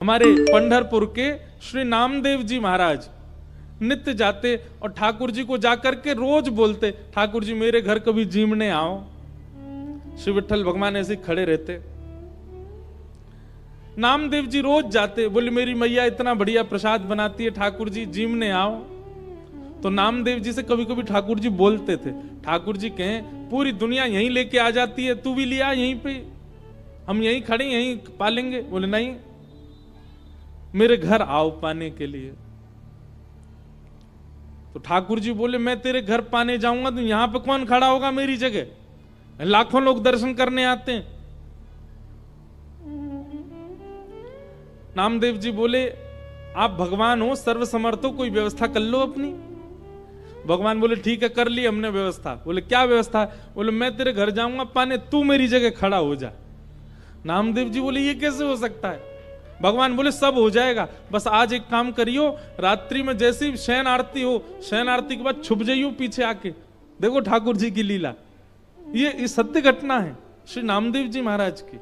हमारे पंढरपुर के श्री नामदेव जी महाराज नित्य जाते और ठाकुर जी को जाकर के रोज बोलते, ठाकुर जी मेरे घर कभी जीमने आओ। श्री विठ्ठल भगवान ऐसे खड़े रहते। नामदेव जी रोज जाते, बोले मेरी मैया इतना बढ़िया प्रसाद बनाती है, ठाकुर जी जीमने आओ। तो नामदेव जी से कभी कभी ठाकुर जी बोलते थे, ठाकुर जी कहें पूरी दुनिया यहीं लेके आ जाती है, तू भी लिया यहीं पे, हम यहीं खड़े यहीं पालेंगे। बोले नहीं, मेरे घर आओ पाने के लिए। तो ठाकुर जी बोले मैं तेरे घर पाने जाऊंगा तो यहां पे कौन खड़ा होगा मेरी जगह, लाखों लोग दर्शन करने आते हैं। नामदेव जी बोले आप भगवान हो, सर्वसमर्थ हो, कोई व्यवस्था कर लो अपनी। भगवान बोले ठीक है कर ली हमने व्यवस्था। बोले क्या व्यवस्था? बोले मैं तेरे घर जाऊंगा पाने, तू मेरी जगह खड़ा हो जा। नामदेव जी बोले ये कैसे हो सकता है? भगवान बोले सब हो जाएगा, बस आज एक काम करियो, रात्रि में जैसी शयन आरती हो, शयन आरती के बाद छुप जाइयो पीछे आके, देखो ठाकुर जी की लीला। ये सत्य घटना है श्री नामदेव जी महाराज की।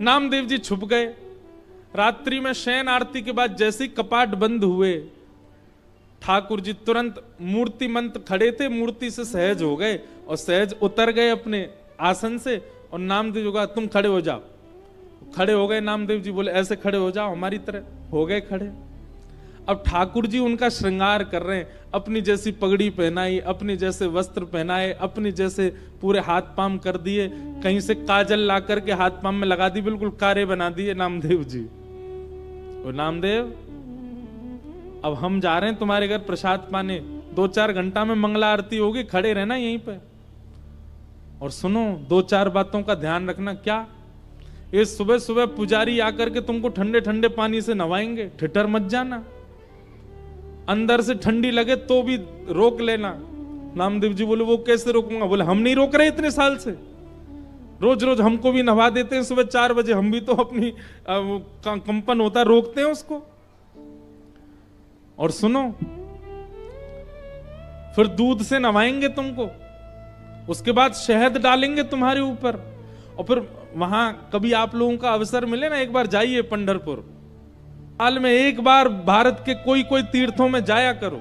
नामदेव जी छुप गए। रात्रि में शयन आरती के बाद जैसे कपाट बंद हुए, ठाकुर जी तुरंत मूर्ति मंत्र खड़े थे, मूर्ति से सहज हो गए और सहज उतर गए अपने आसन से। और नामदेव जी कहा तुम खड़े हो जाओ। खड़े हो गए। नामदेव जी बोले ऐसे खड़े हो जाओ हमारी तरह। हो गए खड़े। अब ठाकुर जी उनका श्रृंगार कर रहे हैं, अपनी जैसी पगड़ी पहनाई, अपने जैसे वस्त्र पहनाए, अपने जैसे पूरे हाथ पाम कर दिए, कहीं से काजल ला करके हाथ पाम में लगा दी, बिल्कुल कारे बना दिए नामदेव जी। और नामदेव अब हम जा रहे हैं तुम्हारे घर प्रसाद पाने, 2-4 घंटा में मंगला आरती होगी, खड़े रहना यहीं पे। और सुनो 2-4 बातों का ध्यान रखना। क्या? ये सुबह सुबह पुजारी आकर के तुमको ठंडे ठंडे पानी से नवाएंगे, ठिठर मत जाना। अंदर से ठंडी लगे तो भी रोक लेना। नामदेव जी बोले वो कैसे रोकूंगा? बोले हम नहीं रोक रहे इतने साल से, रोज रोज हमको भी नवा देते हैं सुबह 4 बजे, हम भी तो अपनी कंपन होता रोकते हैं उसको। और सुनो फिर दूध से नवाएंगे तुमको, उसके बाद शहद डालेंगे तुम्हारे ऊपर। और फिर वहां कभी आप लोगों का अवसर मिले ना, एक बार जाइए पंढरपुर, साल में एक बार भारत के कोई कोई तीर्थों में जाया करो,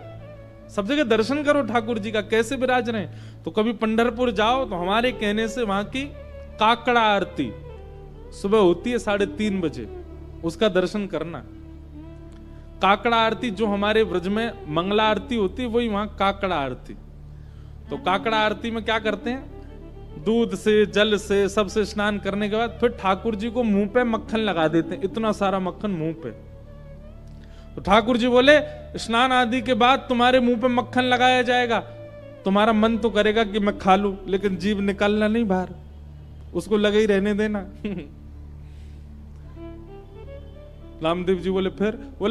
सब जगह दर्शन करो ठाकुर जी का कैसे विराज रहे हैं। तो कभी पंढरपुर जाओ तो हमारे कहने से वहां की काकड़ा आरती सुबह होती है 3:30 बजे, उसका दर्शन करना। काकड़ा आरती जो हमारे ब्रज में मंगला आरती होती है, वही वहां काकड़ा आरती। तो काकड़ा आरती में क्या करते हैं, दूध से जल से सबसे स्नान करने के बाद फिर ठाकुर जी को मुंह पे मक्खन लगा देते हैं, इतना सारा मक्खन मुंह पे। तो ठाकुर जी बोले स्नान आदि के बाद तुम्हारे मुंह पे मक्खन लगाया जाएगा, तुम्हारा मन तो करेगा कि मैं खा लूं, लेकिन जीभ निकालना नहीं बाहर, उसको लगे ही रहने देना। रामदेव जी बोले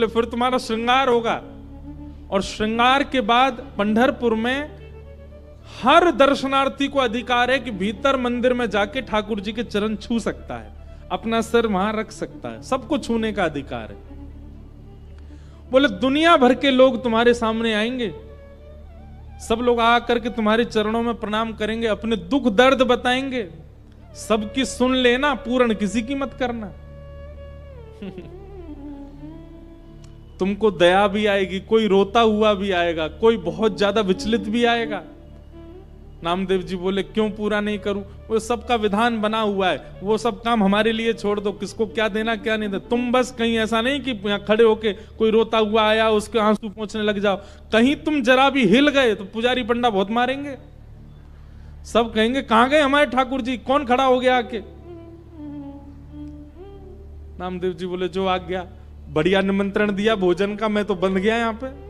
फिर तुम्हारा श्रृंगार होगा। और श्रृंगार के बाद पंढरपुर में हर दर्शनार्थी को अधिकार है कि भीतर मंदिर में जाके ठाकुर जी के चरण छू सकता है, अपना सिर वहां रख सकता है, सबको छूने का अधिकार है। बोले दुनिया भर के लोग तुम्हारे सामने आएंगे, सब लोग आकर के तुम्हारे चरणों में प्रणाम करेंगे, अपने दुख दर्द बताएंगे, सबकी सुन लेना, पूर्ण किसी की मत करना। तुमको दया भी आएगी, कोई रोता हुआ भी आएगा, कोई बहुत ज्यादा विचलित भी आएगा। नामदेव जी बोले क्यों पूरा नहीं करूं? वो सबका विधान बना हुआ है, वो सब काम हमारे लिए छोड़ दो, किसको क्या देना क्या नहीं देना। तुम बस कहीं ऐसा नहीं कि यहाँ खड़े होके कोई रोता हुआ आया उसके आंसू पोंछने लग जाओ, कहीं तुम जरा भी हिल गए तो पुजारी पंडा बहुत मारेंगे, सब कहेंगे कहां गए हमारे ठाकुर जी, कौन खड़ा हो गया आके। नामदेव जी बोले जो आ गया, बढ़िया निमंत्रण दिया भोजन का, मैं तो बंध गया यहाँ पे।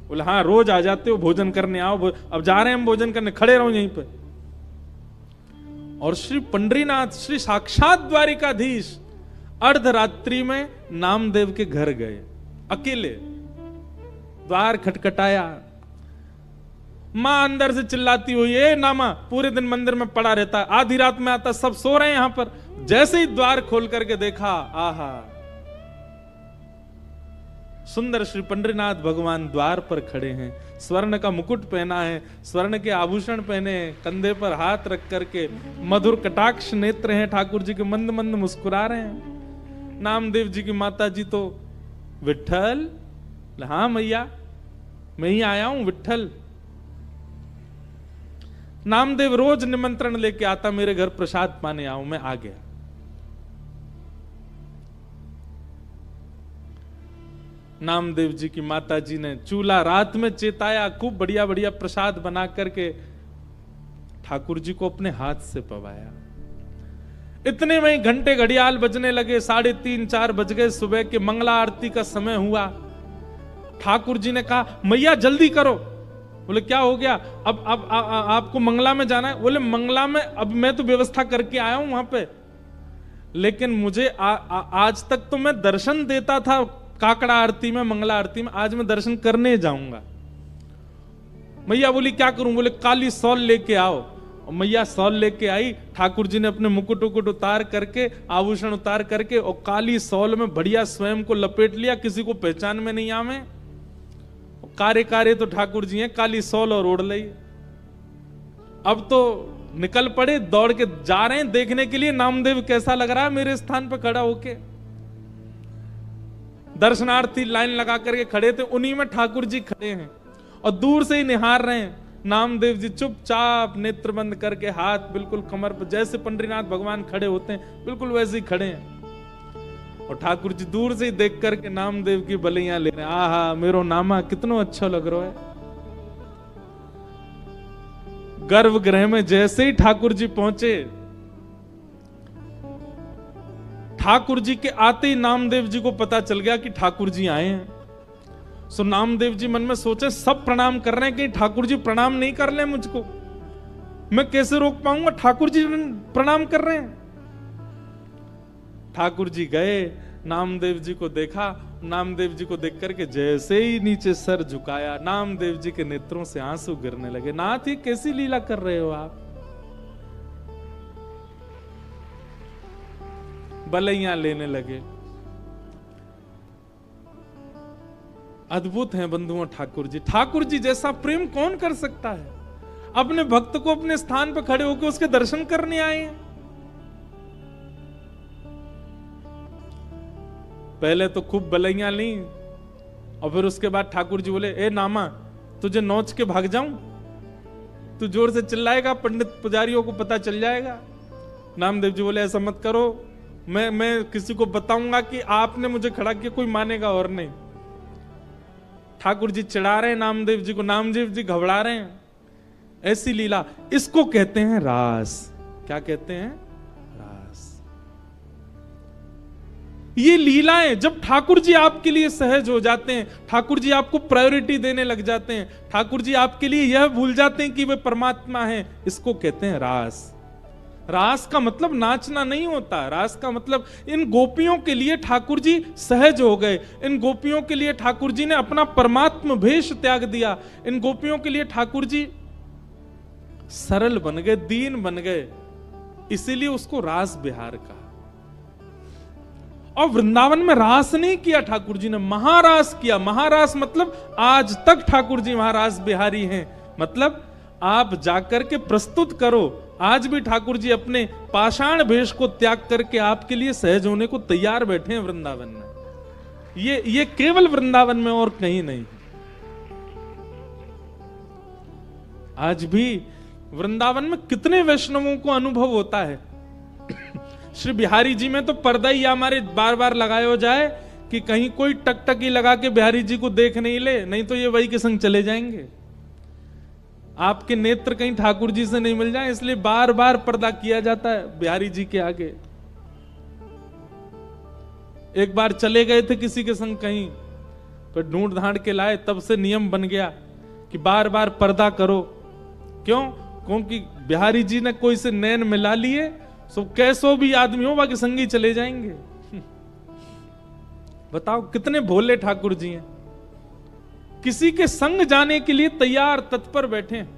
बोले हाँ रोज आ जाते हो भोजन करने, आओ अब जा रहे हैं हम भोजन करने, खड़े रहो यहीं पे। और श्री पंडरीनाथ श्री साक्षात द्वारिकाधीश अर्धरात्रि में नामदेव के घर गए, अकेले। द्वार खटखटाया, मां अंदर से चिल्लाती हुई ए नामा, पूरे दिन मंदिर में पड़ा रहता है, आधी रात में आता, सब सो रहे हैं यहां पर। जैसे ही द्वार खोल करके देखा, आहा सुंदर श्री पंडरीनाथ भगवान द्वार पर खड़े हैं, स्वर्ण का मुकुट पहना है, स्वर्ण के आभूषण पहने हैं, कंधे पर हाथ रख करके मधुर कटाक्ष नेत्र हैं ठाकुर जी के, मंद मंद मुस्कुरा रहे हैं। नामदेव जी की माता जी तो विट्ठल, हाँ मैया मैं ही आया हूं विट्ठल। नामदेव रोज निमंत्रण लेके आता, मेरे घर प्रसाद पाने आओ, मैं आ गया। नामदेव जी की माता जी ने चूल्हा रात में चेताया, खूब बढ़िया बढ़िया प्रसाद बना करके ठाकुर जी को अपने हाथ से पवाया। इतने में ही घंटे घड़ियाल बजने लगे, 3:30-4 बज गए, सुबह के मंगला आरती का समय हुआ। ठाकुर जी ने कहा मैया जल्दी करो। बोले क्या हो गया? अब आपको मंगला में जाना है? बोले मंगला में अब मैं तो व्यवस्था करके आया हूं वहां पे, लेकिन मुझे आज तक तो मैं दर्शन देता था काकड़ा आरती में, मंगला आरती में, आज मैं दर्शन करने जाऊंगा। मैया बोली क्या करूं? बोले काली सौल लेके आओ। और मैया सौल लेके आई। ठाकुर जी ने अपने मुकुट उकुट उतार करके, आभूषण उतार करके, और काली सौल में बढ़िया स्वयं को लपेट लिया, किसी को पहचान में नहीं आवे। कारे कारे तो ठाकुर जी हैं, काली सौल और ओढ़ ली। अब तो निकल पड़े, दौड़ के जा रहे हैं देखने के लिए नामदेव कैसा लग रहा है मेरे स्थान पर खड़ा होके। दर्शनार्थी लाइन लगा करके खड़े थे, उन्हीं में ठाकुर जी खड़े हैं और दूर से ही निहार रहे हैं। नामदेव जी चुपचाप नेत्र बंद करके, हाथ बिल्कुल कमर पर, जैसे पंडरीनाथ भगवान खड़े होते हैं बिल्कुल वैसे ही खड़े हैं। और ठाकुर जी दूर से ही देख करके नामदेव की बलियां ले रहे हैं। आहा मेरो नामा कितना अच्छा लग रहा है। गर्भगृह में जैसे ही ठाकुर जी पहुंचे, ठाकुर जी के आते ही नामदेव जी को पता चल गया कि ठाकुर जी आए हैं। सो नामदेव जी मन में सोचे सब प्रणाम कर रहे हैं, कि ठाकुर जी प्रणाम नहीं कर ले मुझको, मैं कैसे रोक पाऊंगा? ठाकुर जी प्रणाम कर रहे हैं। ठाकुर जी गए, नामदेव जी को देखा, नामदेव जी को देख करके जैसे ही नीचे सर झुकाया, नामदेव जी के नेत्रों से आंसू गिरने लगे। नाथ ये कैसी लीला कर रहे हो आप? बलैया लेने लगे। अद्भुत हैं बंधुओं ठाकुर जी। ठाकुर जी जैसा प्रेम कौन कर सकता है? अपने भक्त को अपने स्थान पर खड़े होकर उसके दर्शन करने आए हैं। पहले तो खूब बलैया ली, और फिर उसके बाद ठाकुर जी बोले ए नामा तुझे नोच के भाग जाऊं? तू जोर से चिल्लाएगा, पंडित पुजारियों को पता चल जाएगा। नामदेव जी बोले ऐसा मत करो, मैं किसी को बताऊंगा कि आपने मुझे खड़ा किया, कोई मानेगा और नहीं। ठाकुर जी चिढ़ा रहे हैं नामदेव जी को, नामदेव जी घबरा रहे हैं। ऐसी लीला, इसको कहते हैं रास। क्या कहते हैं? रास। ये लीलाएं जब ठाकुर जी आपके लिए सहज हो जाते हैं, ठाकुर जी आपको प्रायोरिटी देने लग जाते हैं, ठाकुर जी आपके लिए यह भूल जाते हैं कि वे परमात्मा हैं, इसको कहते हैं रास। रास का मतलब नाचना नहीं होता। रास का मतलब इन गोपियों के लिए ठाकुर जी सहज हो गए, इन गोपियों के लिए ठाकुर जी ने अपना परमात्म भेष त्याग दिया, इन गोपियों के लिए ठाकुर जी सरल बन गए, दीन बन गए, इसीलिए उसको रास बिहार कहा। और वृंदावन में रास नहीं किया ठाकुर जी ने, महारास किया। महारास मतलब आज तक ठाकुर जी महारास बिहारी हैं। मतलब आप जाकर के प्रस्तुत करो, आज भी ठाकुर जी अपने पाषाण भेष को त्याग करके आपके लिए सहज होने को तैयार बैठे हैं वृंदावन में। ये केवल वृंदावन में और कहीं नहीं। आज भी वृंदावन में कितने वैष्णवों को अनुभव होता है। श्री बिहारी जी में तो पर्दा ही हमारे बार बार लगाया जाए कि कहीं कोई टकटकी लगा के बिहारी जी को देख नहीं ले, नहीं तो ये वही के संग चले जाएंगे। आपके नेत्र कहीं ठाकुर जी से नहीं मिल जाए, इसलिए बार बार पर्दा किया जाता है बिहारी जी के आगे। एक बार चले गए थे किसी के संग कहीं, पर ढूंढ ढांड के लाए, तब से नियम बन गया कि बार बार पर्दा करो। क्यों? क्योंकि बिहारी जी ने कोई से नैन मिला लिए, सो कैसो भी आदमी हो बाकी संगी चले जाएंगे। बताओ कितने भोले ठाकुर जी हैं, किसी के संग जाने के लिए तैयार तत्पर बैठे हैं।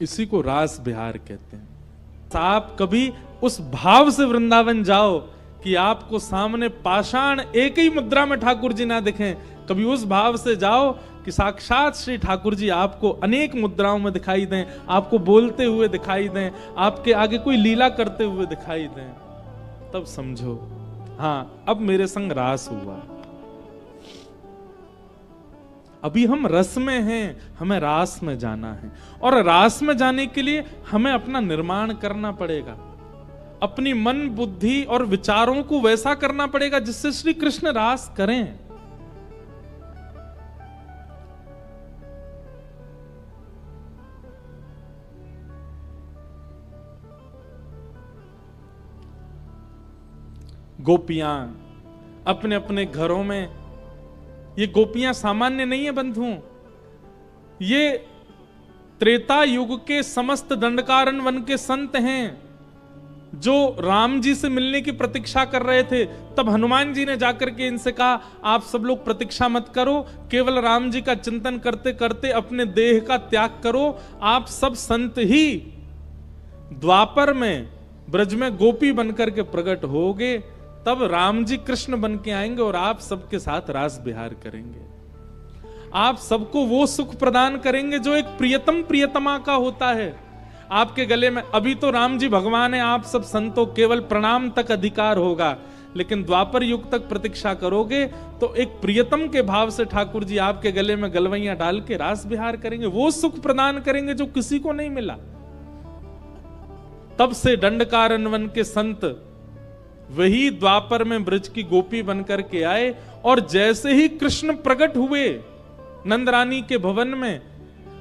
इसी को रास बिहार कहते हैं। आप कभी उस भाव से वृंदावन जाओ कि आपको सामने पाषाण एक ही मुद्रा में ठाकुर जी ना दिखें, कभी उस भाव से जाओ कि साक्षात श्री ठाकुर जी आपको अनेक मुद्राओं में दिखाई दें, आपको बोलते हुए दिखाई दें, आपके आगे कोई लीला करते हुए दिखाई दें, तब समझो हाँ अब मेरे संग रास हुआ। अभी हम रस में हैं, हमें रास में जाना है, और रास में जाने के लिए हमें अपना निर्माण करना पड़ेगा, अपनी मन बुद्धि और विचारों को वैसा करना पड़ेगा जिससे श्री कृष्ण रास करें। गोपियां अपने अपने घरों में, ये गोपियां सामान्य नहीं है बंधुओं, ये त्रेता युग के समस्त दंडकारण्य वन के संत हैं जो राम जी से मिलने की प्रतीक्षा कर रहे थे। तब हनुमान जी ने जाकर के इनसे कहा आप सब लोग प्रतीक्षा मत करो, केवल राम जी का चिंतन करते करते अपने देह का त्याग करो, आप सब संत ही द्वापर में ब्रज में गोपी बनकर के प्रकट होगे, तब राम जी कृष्ण बन के आएंगे और आप सबके साथ रास विहार करेंगे, आप सबको वो सुख प्रदान करेंगे जो एक प्रियतम प्रियतमा का होता है आपके गले में। अभी तो राम जी भगवान है, आप सब संतों केवल प्रणाम तक अधिकार होगा, लेकिन द्वापर युग तक प्रतीक्षा करोगे तो एक प्रियतम के भाव से ठाकुर जी आपके गले में गलवैयां डाल के रास विहार करेंगे, वो सुख प्रदान करेंगे जो किसी को नहीं मिला। तब से दंडकारण्य वन के संत वही द्वापर में ब्रज की गोपी बनकर के आए, और जैसे ही कृष्ण प्रकट हुए नंद रानी के भवन में,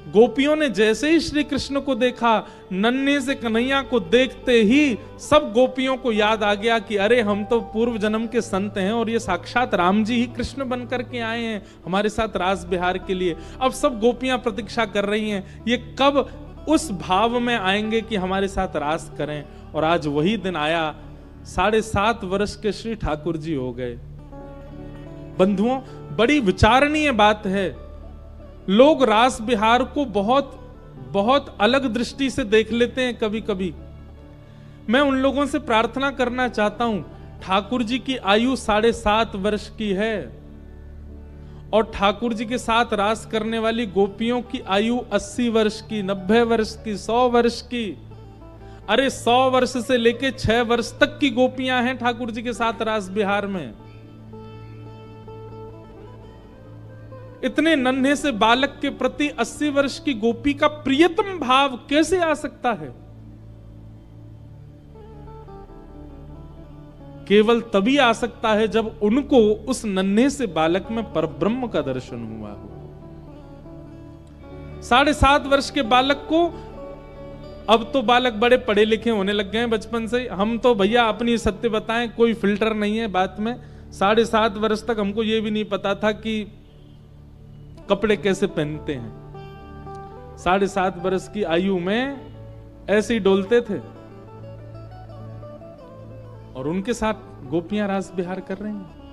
गोपियों ने जैसे ही श्री कृष्ण को देखा, नन्हे से कन्हैया को देखते ही सब गोपियों को याद आ गया कि अरे हम तो पूर्व जन्म के संत हैं और ये साक्षात राम जी ही कृष्ण बनकर के आए हैं हमारे साथ रास विहार के लिए। अब सब गोपियां प्रतीक्षा कर रही हैं ये कब उस भाव में आएंगे कि हमारे साथ रास करें, और आज वही दिन आया। 7.5 वर्ष के श्री ठाकुर जी हो गए। बंधुओं, बड़ी विचारणीय बात है, लोग रास विहार को बहुत बहुत अलग दृष्टि से देख लेते हैं कभी कभी। मैं उन लोगों से प्रार्थना करना चाहता हूं, ठाकुर जी की आयु 7.5 वर्ष की है और ठाकुर जी के साथ रास करने वाली गोपियों की आयु 80 वर्ष की, 90 वर्ष की, 100 वर्ष की। अरे 100 वर्ष से लेके 6 वर्ष तक की गोपियां हैं ठाकुर जी के साथ रास विहार में। इतने नन्हे से बालक के प्रति 80 वर्ष की गोपी का प्रियतम भाव कैसे आ सकता है? केवल तभी आ सकता है जब उनको उस नन्हे से बालक में परब्रह्म का दर्शन हुआ हो। 7.5 वर्ष के बालक को, अब तो बालक बड़े पढ़े लिखे होने लग गए हैं बचपन से, हम तो भैया अपनी सत्य बताएं कोई फिल्टर नहीं है बात में। 7.5 वर्ष तक हमको ये भी नहीं पता था कि कपड़े कैसे पहनते हैं। 7.5 वर्ष की आयु में ऐसे ही डोलते थे और उनके साथ गोपियां रास विहार कर रही हैं।